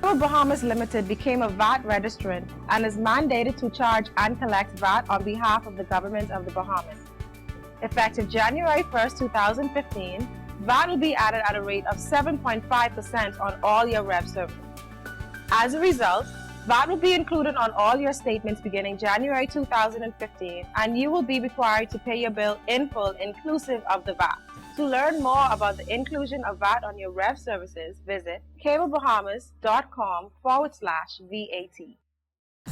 Bahamas Limited became a VAT registrant and is mandated to charge and collect VAT on behalf of the government of the Bahamas. Effective January 1st, 2015, VAT will be added at a rate of 7.5% on all your rev services. As a result, VAT will be included on all your statements beginning January 2015, and you will be required to pay your bill in full inclusive of the VAT. To learn more about the inclusion of VAT on your rev services, visit cablebahamas.com/VAT.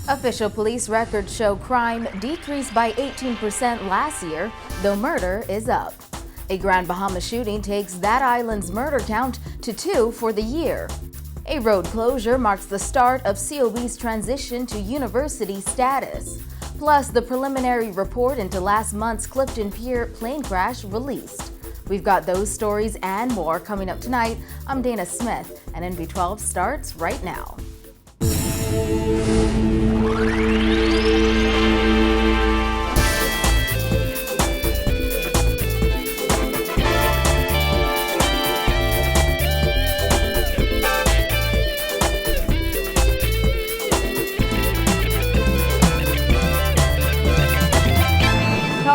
Official police records show crime decreased by 18% last year, though murder is up. A Grand Bahama shooting takes that island's murder count to 2 for the year. A road closure marks the start of COB's transition to university status. Plus, the preliminary report into last month's Clifton Pier plane crash released. We've got those stories and more coming up tonight. I'm Dana Smith, and NB12 starts right now.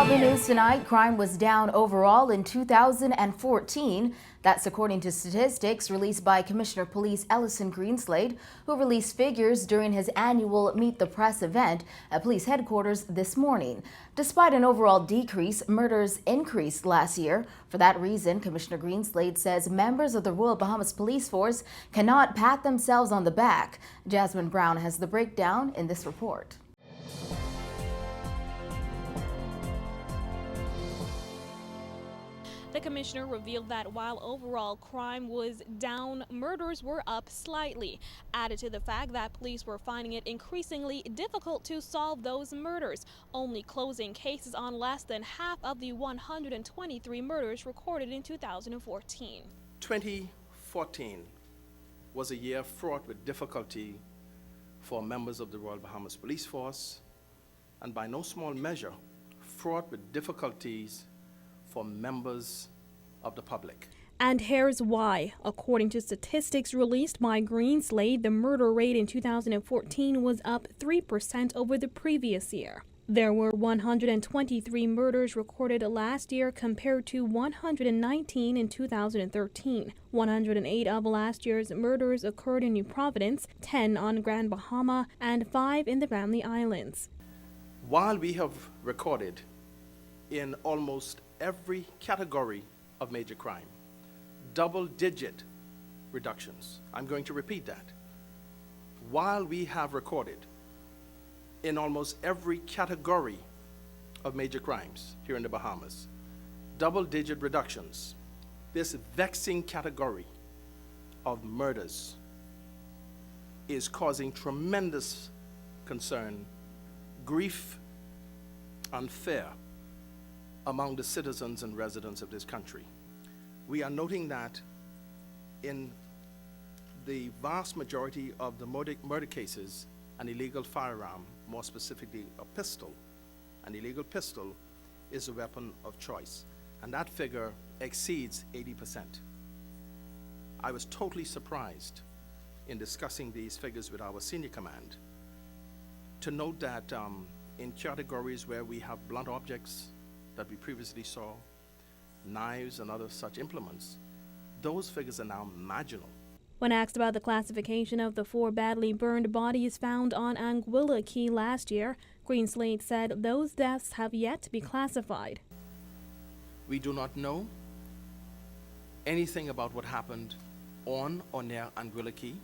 News tonight, crime was down overall in 2014. That's according to statistics released by Commissioner of Police Ellison Greenslade, who released figures during his annual Meet the Press event at police headquarters this morning. Despite an overall decrease, murders increased last year. For that reason, Commissioner Greenslade says members of the Royal Bahamas Police Force cannot pat themselves on the back. Jasmine Brown has the breakdown in this report. The commissioner revealed that while overall crime was down, murders were up slightly. Added to the fact that police were finding it increasingly difficult to solve those murders, only closing cases on less than half of the 123 murders recorded in 2014. 2014 was a year fraught with difficulty for members of the Royal Bahamas Police Force, and by no small measure, fraught with difficulties for members of the public. And here's why. According to statistics released by Greenslade, the murder rate in 2014 was up 3% over the previous year. There were 123 murders recorded last year compared to 119 in 2013. 108 of last year's murders occurred in New Providence, 10 on Grand Bahama, and 5 in the Family Islands. While we have recorded in almost every category of major crime, double-digit reductions. I'm going to repeat that. While we have recorded in almost every category of major crimes here in the Bahamas, double-digit reductions, this vexing category of murders is causing tremendous concern, grief, and fear among the citizens and residents of this country. We are noting that in the vast majority of the murder cases, an illegal firearm, more specifically a pistol, an illegal pistol is a weapon of choice, and that figure exceeds 80%. I was totally surprised in discussing these figures with our senior command to note that in categories where we have blunt objects that we previously saw, knives and other such implements, those figures are now marginal. When asked about the classification of the 4 badly burned bodies found on Anguilla Key last year, Greenslade said those deaths have yet to be classified. We do not know anything about what happened on or near Anguilla Key.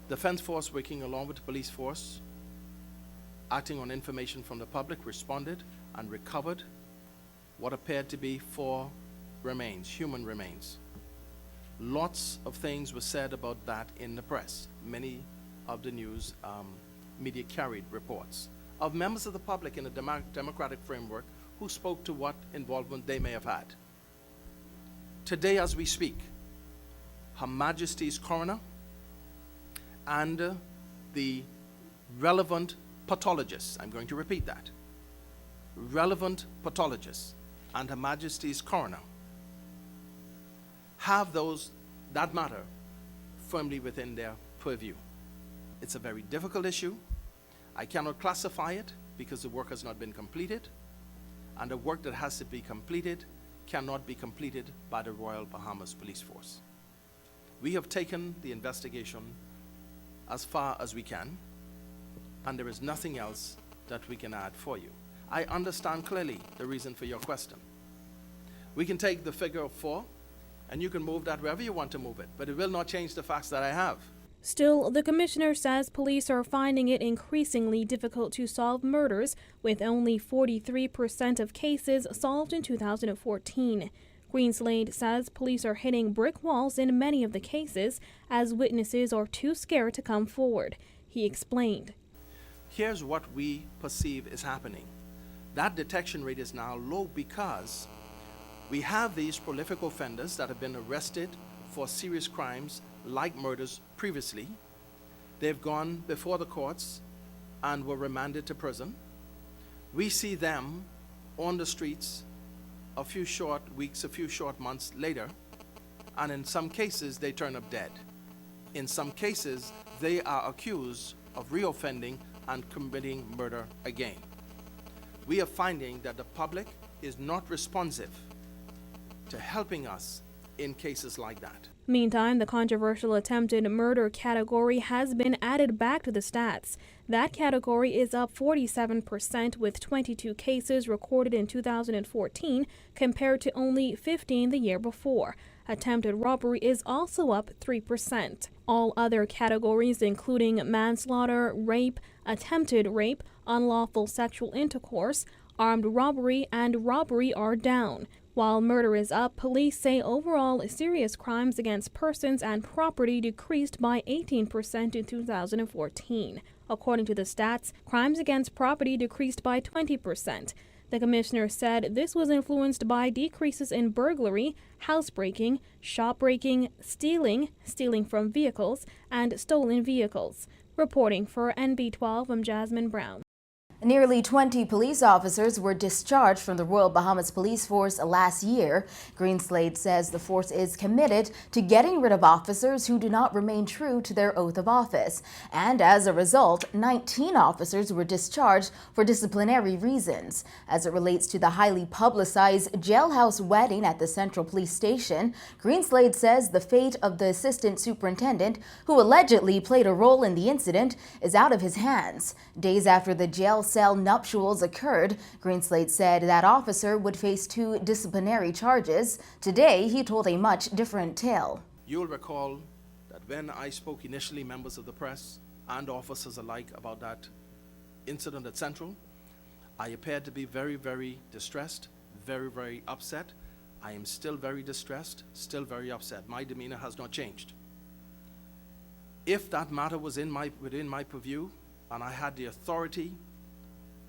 The Defense Force, working along with the police force, acting on information from the public, responded and recovered what appeared to be 4 remains, human remains. Lots of things were said about that in the press. Many of the news media carried reports of members of the public in a democratic framework who spoke to what involvement they may have had. Today, as we speak, Her Majesty's coroner and the relevant pathologists, I'm going to repeat that, relevant pathologists and Her Majesty's coroner have that matter firmly within their purview. It's a very difficult issue. I cannot classify it because the work has not been completed, and the work that has to be completed cannot be completed by the Royal Bahamas Police Force. We have taken the investigation as far as we can, and there is nothing else that we can add for you. I understand clearly the reason for your question. We can take the figure of 4, and you can move that wherever you want to move it, but it will not change the facts that I have. Still, the commissioner says police are finding it increasingly difficult to solve murders, with only 43% of cases solved in 2014. Greenslade says police are hitting brick walls in many of the cases as witnesses are too scared to come forward. He explained. Here's what we perceive is happening. That detection rate is now low because we have these prolific offenders that have been arrested for serious crimes like murders previously. They've gone before the courts and were remanded to prison. We see them on the streets a few short weeks, a few short months later, and in some cases they turn up dead. In some cases they are accused of reoffending and committing murder again. We are finding that the public is not responsive to helping us in cases like that. Meantime, the controversial attempted murder category has been added back to the stats. That category is up 47%, with 22 cases recorded in 2014 compared to only 15 the year before. Attempted robbery is also up 3%. All other categories, including manslaughter, rape, attempted rape, unlawful sexual intercourse, armed robbery, and robbery, are down. While murder is up, police say overall serious crimes against persons and property decreased by 18% in 2014. According to the stats, crimes against property decreased by 20%. The commissioner said this was influenced by decreases in burglary, housebreaking, shopbreaking, stealing from vehicles, and stolen vehicles. Reporting for NB12, I'm Jasmine Brown. Nearly 20 police officers were discharged from the Royal Bahamas Police Force last year. Greenslade says the force is committed to getting rid of officers who do not remain true to their oath of office. And as a result, 19 officers were discharged for disciplinary reasons. As it relates to the highly publicized jailhouse wedding at the Central Police Station, Greenslade says the fate of the assistant superintendent, who allegedly played a role in the incident, is out of his hands. Days after the jail cell nuptials occurred, Greenslade said that officer would face 2 disciplinary charges. Today, he told a much different tale. You'll recall that when I spoke initially, members of the press and officers alike, about that incident at Central, I appeared to be very, very distressed, very, very upset. I am still very distressed, still very upset. My demeanor has not changed. If that matter was within my purview and I had the authority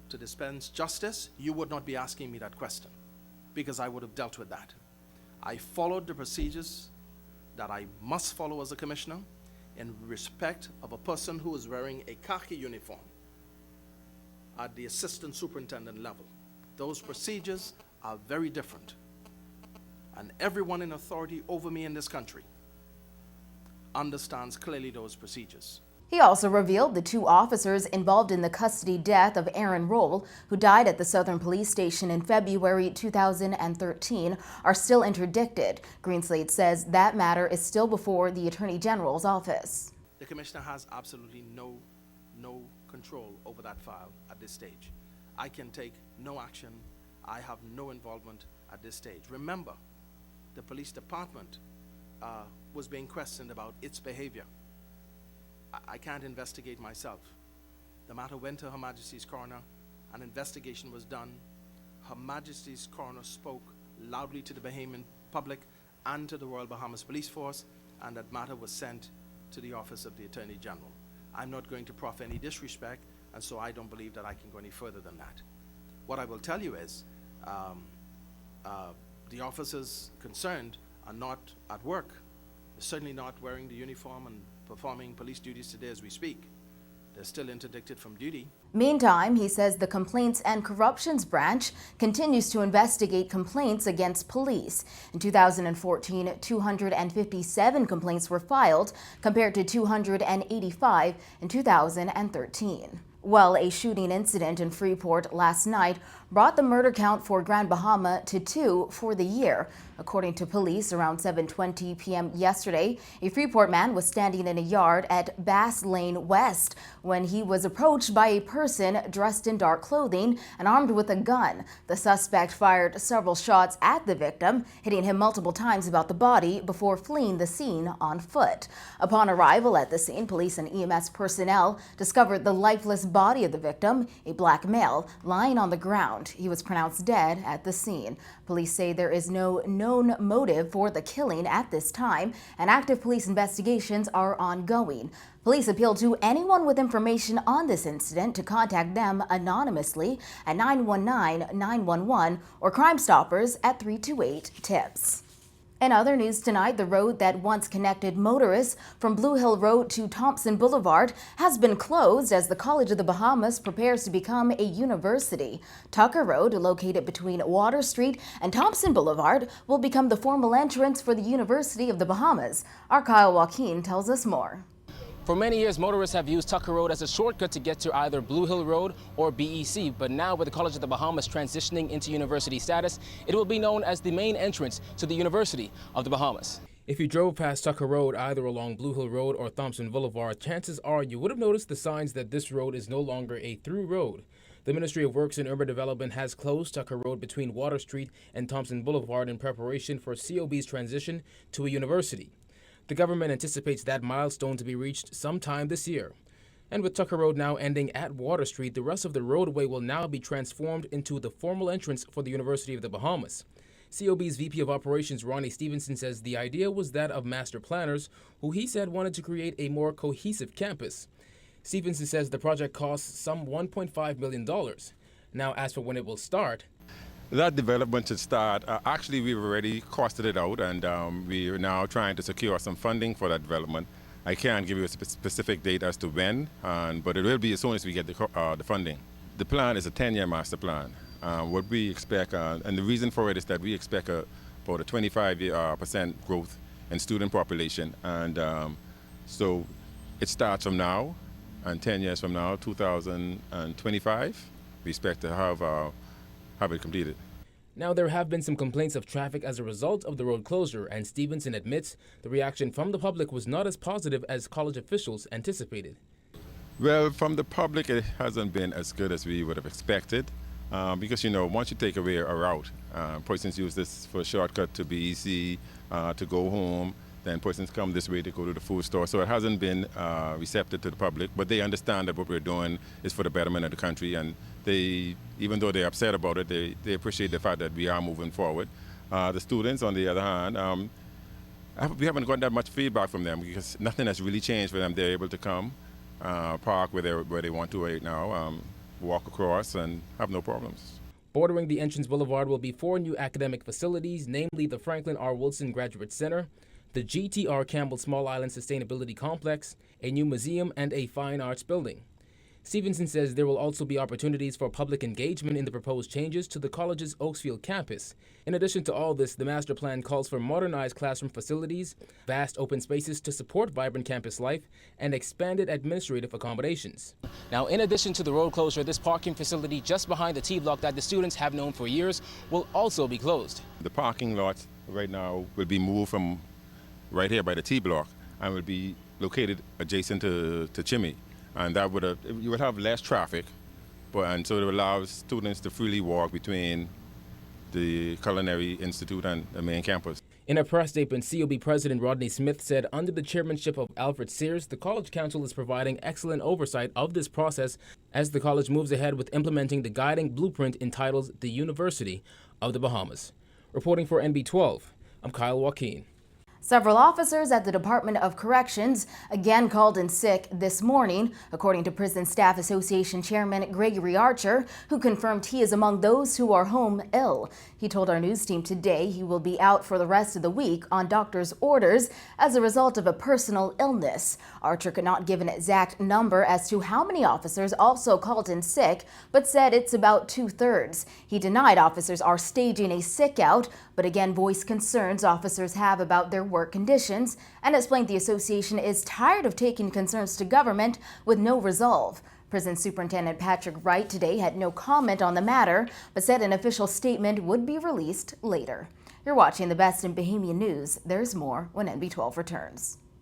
to dispense justice, you would not be asking me that question, because I would have dealt with that. I followed the procedures that I must follow as a commissioner in respect of a person who is wearing a khaki uniform at the assistant superintendent level. Those procedures are very different, and everyone in authority over me in this country understands clearly those procedures. He also revealed the 2 officers involved in the custody death of Aaron Roll, who died at the Southern Police Station in February 2013, are still interdicted. Greenslade says that matter is still before the Attorney General's office. The Commissioner has absolutely no control over that file at this stage. I can take no action. I have no involvement at this stage. Remember, the police department was being questioned about its behavior. I can't investigate myself. The matter went to Her Majesty's coroner. An investigation was done. Her Majesty's coroner spoke loudly to the Bahamian public and to the Royal Bahamas Police Force, and that matter was sent to the Office of the Attorney General. I'm not going to proffer any disrespect, and so I don't believe that I can go any further than that. What I will tell you is the officers concerned are not at work, certainly not wearing the uniform and performing police duties today as we speak. They're still interdicted from duty. Meantime, he says the Complaints and Corruptions Branch continues to investigate complaints against police. In 2014, 257 complaints were filed, compared to 285 in 2013. Well, a shooting incident in Freeport last night brought the murder count for Grand Bahama to 2 for the year. According to police, around 7:20 p.m. yesterday, a Freeport man was standing in a yard at Bass Lane West when he was approached by a person dressed in dark clothing and armed with a gun. The suspect fired several shots at the victim, hitting him multiple times about the body before fleeing the scene on foot. Upon arrival at the scene, police and EMS personnel discovered the lifeless body of the victim, a black male, lying on the ground. He was pronounced dead at the scene. Police say there is no known motive for the killing at this time, and active police investigations are ongoing. Police appeal to anyone with information on this incident to contact them anonymously at 919-911 or Crime Stoppers at 328-TIPS. In other news tonight, the road that once connected motorists from Blue Hill Road to Thompson Boulevard has been closed as the College of the Bahamas prepares to become a university. Tucker Road, located between Water Street and Thompson Boulevard, will become the formal entrance for the University of the Bahamas. Our Kyle Joaquin tells us more. For many years, motorists have used Tucker Road as a shortcut to get to either Blue Hill Road or BEC, but now with the College of the Bahamas transitioning into university status, it will be known as the main entrance to the University of the Bahamas. If you drove past Tucker Road either along Blue Hill Road or Thompson Boulevard, chances are you would have noticed the signs that this road is no longer a through road. The Ministry of Works and Urban Development has closed Tucker Road between Water Street and Thompson Boulevard in preparation for COB's transition to a university. The government anticipates that milestone to be reached sometime this year. And with Tucker Road now ending at Water Street, the rest of the roadway will now be transformed into the formal entrance for the University of the Bahamas. COB's VP of Operations, Ronnie Stevenson, says the idea was that of master planners, who he said wanted to create a more cohesive campus. Stevenson says the project costs some $1.5 million. Now, as for when it will start, that development should start. Actually, we've already costed it out, and we are now trying to secure some funding for that development. I can't give you a specific date as to when, but it will be as soon as we get the funding. The plan is a 10-year master plan. What we expect, and the reason for it is that we expect about a 25% growth in student population, and so it starts from now, and 10 years from now, 2025, we expect to have it completed. Now, there have been some complaints of traffic as a result of the road closure, and Stevenson admits the reaction from the public was not as positive as college officials anticipated. Well, from the public, it hasn't been as good as we would have expected, because, once you take away a route, persons use this for a shortcut to BEC, to go home, then persons come this way to go to the food store. So it hasn't been receptive to the public, but they understand that what we're doing is for the betterment of the country, and they, even though they're upset about it, they appreciate the fact that we are moving forward. The students, on the other hand, we haven't gotten that much feedback from them because nothing has really changed for them. They're able to come, park where they want to right now, walk across, and have no problems. Bordering the entrance boulevard will be 4 new academic facilities, namely the Franklin R. Wilson Graduate Center, the GTR Campbell Small Island Sustainability Complex, a new museum, and a fine arts building. Stevenson says there will also be opportunities for public engagement in the proposed changes to the college's Oaksfield campus. In addition to all this, the master plan calls for modernized classroom facilities, vast open spaces to support vibrant campus life, and expanded administrative accommodations. Now, in addition to the road closure, this parking facility just behind the T-block that the students have known for years will also be closed. The parking lot right now will be moved from right here by the T-block and will be located adjacent to Chimney. And that you would have less traffic, and so it allows students to freely walk between the Culinary Institute and the main campus. In a press statement, COB President Rodney Smith said under the chairmanship of Alfred Sears, the College Council is providing excellent oversight of this process as the college moves ahead with implementing the guiding blueprint entitled The University of the Bahamas. Reporting for NB12, I'm Kyle Joaquin. Several officers at the Department of Corrections again called in sick this morning, according to Prison Staff Association Chairman Gregory Archer, who confirmed he is among those who are home ill. He told our news team today he will be out for the rest of the week on doctor's orders as a result of a personal illness. Archer could not give an exact number as to how many officers also called in sick, but said it's about 2/3. He denied officers are staging a sick out, but again voiced concerns officers have about their work conditions and explained the association is tired of taking concerns to government with no resolve. Prison Superintendent Patrick Wright today had no comment on the matter, but said an official statement would be released later. You're watching the best in Bahamian news. There's more when NB12 returns.